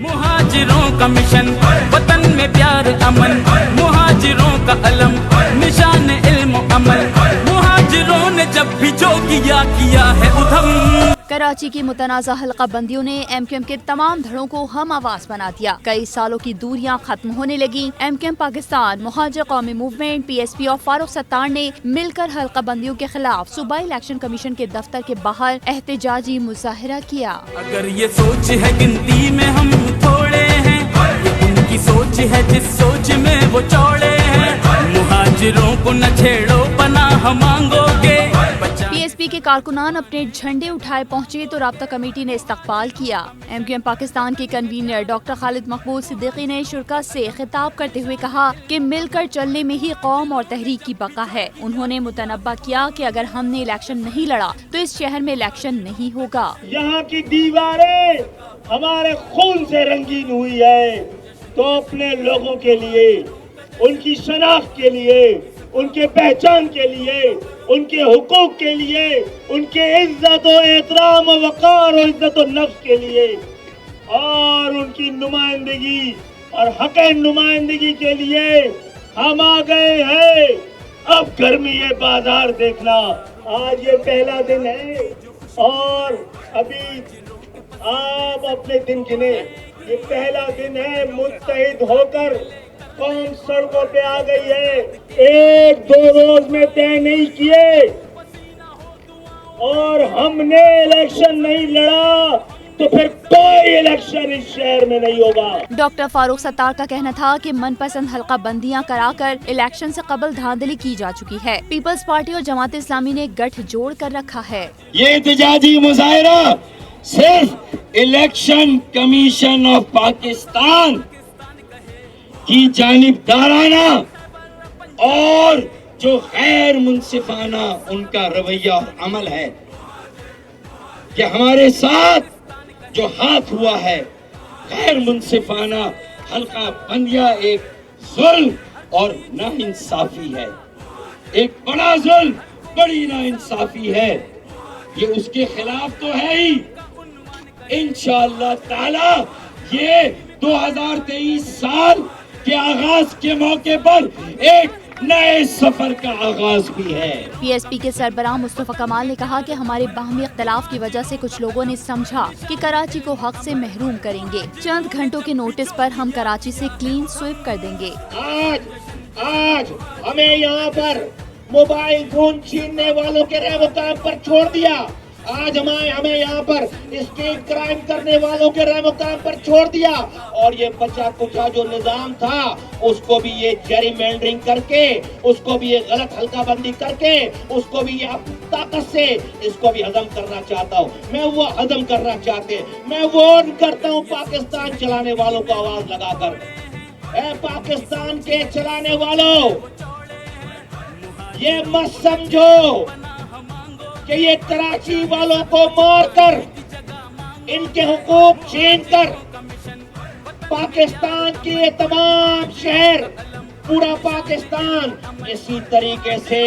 मुहाजिरों का मिशन वतन में प्यार अमन, मुहाजिरों का अलम निशान इल्म अमल, मुहाजिरों ने जब भी जो किया है उधम। कराची की मुतनाज़ा हल्का बंदियों ने MQM के तमाम धड़ों को हम आवाज बना दिया। कई सालों की दूरियां खत्म होने लगी। MQM पाकिस्तान, मुहाजिर कौमी मूवमेंट, PSP और फारूक सत्तार ने मिलकर हल्का बंदियों के खिलाफ सूबाई इलेक्शन कमीशन के दफ्तर के बाहर एहतजाजी मुजाहिरा किया। अगर ये सोच है गिनती में हम थोड़े हैं, ये उनकी सोच है जिस सोच में वो चौड़े हैं। मुहाजिरों को न छेड़ो पनाह मांगोगे। PSP के कारकुनान अपने झंडे उठाए पहुंचे तो राब्ता कमेटी ने इस्तकबाल किया। MQM पाकिस्तान के कन्वीनर डॉक्टर खालिद मकबूल सिद्दीकी ने शुरा से खिताब करते हुए कहा कि मिलकर चलने में ही कौम और तहरीक की बका है। उन्होंने मुतनब्बा किया कि अगर हमने इलेक्शन नहीं लड़ा तो इस शहर में इलेक्शन नहीं होगा। यहाँ की दीवारें हमारे खून से रंगीन हुई है, तो अपने लोगों के लिए, उनकी शनाख्त के लिए, उनके पहचान के लिए, उनके हुकूक के लिए, उनके इज्जत और एहतराम और वक़ार और इज्जत और नफ्स के लिए और उनकी नुमाइंदगी और हक़ नुमाइंदगी के लिए हम आ गए हैं। अब गर्मी ये बाजार देखना, आज ये पहला दिन है और अभी आप अपने दिन गिने। ये पहला दिन है, मुत्तहिद होकर कौम सड़कों पे आ गई है। एक दो रोज में तय नहीं किए और हमने इलेक्शन नहीं लड़ा तो फिर कोई इलेक्शन इस शहर में नहीं होगा। डॉक्टर फारूक सत्तार का कहना था कि मनपसंद हल्का बंदियां कराकर इलेक्शन से कबल धांधली की जा चुकी है। पीपल्स पार्टी और जमात इस्लामी ने गठजोड़ कर रखा है। ये एहतजाजी मुजाहिरा सिर्फ इलेक्शन कमीशन ऑफ पाकिस्तान की जानिबदाराना और जो गैर मुंसिफाना उनका रवैया और अमल है कि हमारे साथ जो हाथ हुआ है गैर मुंसिफाना हल्का बंदिया एक जुल्म और नाइंसाफी है, एक बड़ा जुल्म, बड़ी नाइंसाफी है। ये उसके खिलाफ तो है ही। इंशाअल्लाह ताला ये 2023 साल के आगाज के मौके पर एक नए सफर का आगाज भी है। PSP के सरबराह मुस्तफा कमाल ने कहा कि हमारे बाहमी इख्तलाफ की वजह से कुछ लोगों ने समझा कि कराची को हक से महरूम करेंगे। चंद घंटों के नोटिस पर हम कराची से क्लीन स्वीप कर देंगे। आज हमें यहाँ पर मोबाइल फोन छीनने वालों के रहमकाम पर छोड़ दिया। आज हमें यहाँ पर स्टेट क्राइम करने वालों के रहमकाम पर छोड़ दिया और ये बचा कुचा जो निजाम था उसको भी ये जेरीमेंडरिंग करके, उसको भी ये गलत हल्का बंदी करके, उसको भी ये ताकत से इसको भी हजम करना चाहता हूँ। मैं वो हजम करना चाहते, मैं वार्न करता हूँ पाकिस्तान चलाने वालों को आवाज लगाकर, ऐ पाकिस्तान के चलाने वालों, ये मत समझो कि ये कराची वालों को मारकर, इनके हुकूक छीन कर पाकिस्तान के तमाम शहर, पूरा पाकिस्तान इसी तरीके से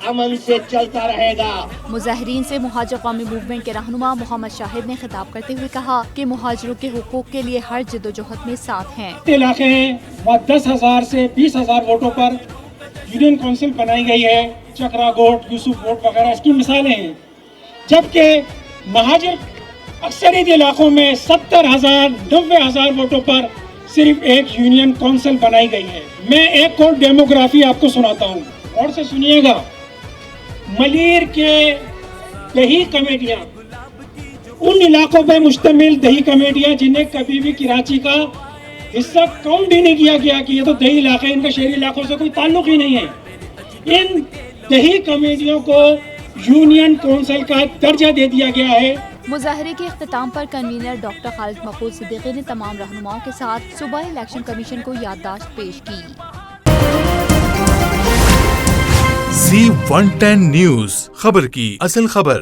अमन से चलता रहेगा। मुजाहिरीन से मुहाजिर कौमी मूवमेंट के रहनुमा मोहम्मद शाहिद ने खिताब करते हुए कहा कि मुहाजिरों के हुकूक के लिए हर जद्दोजहद में साथ हैं। इलाके हैं 10,000 से 20,000 वोटों पर यूनियन काउंसिल बनाई गई है, चक्रा गोट, यूसुफ गोट वगैरह इसकी मिसालें हैं। जबकि महाजिर अक्सरियत इलाकों में 70,000 90,000 वोटों पर सिर्फ एक यूनियन काउंसिल बनाई गई है। मैं एक और डेमोग्राफी आपको सुनाता हूँ और से सुनिएगा। मलीर के दही कमेटियाँ, उन इलाकों पर मुश्तमिल दही कमेटियाँ जिन्हें कभी भी कराची का हिस्सा काउंट ही नहीं किया गया कि ये तो दही इलाका है, इनका शहरी इलाकों से कोई ताल्लुक ही नहीं है। इन दही कमेटियों को यूनियन काउंसिल का दर्जा दे दिया गया है। मुजाहरे के इख्तिताम पर कन्वीनर डॉक्टर खालिद मकबूल सिद्दीकी ने तमाम रहनुमाओं के साथ सूबाई इलेक्शन कमीशन को याददाश्त पेश की। Z110 न्यूज़, खबर की असल खबर।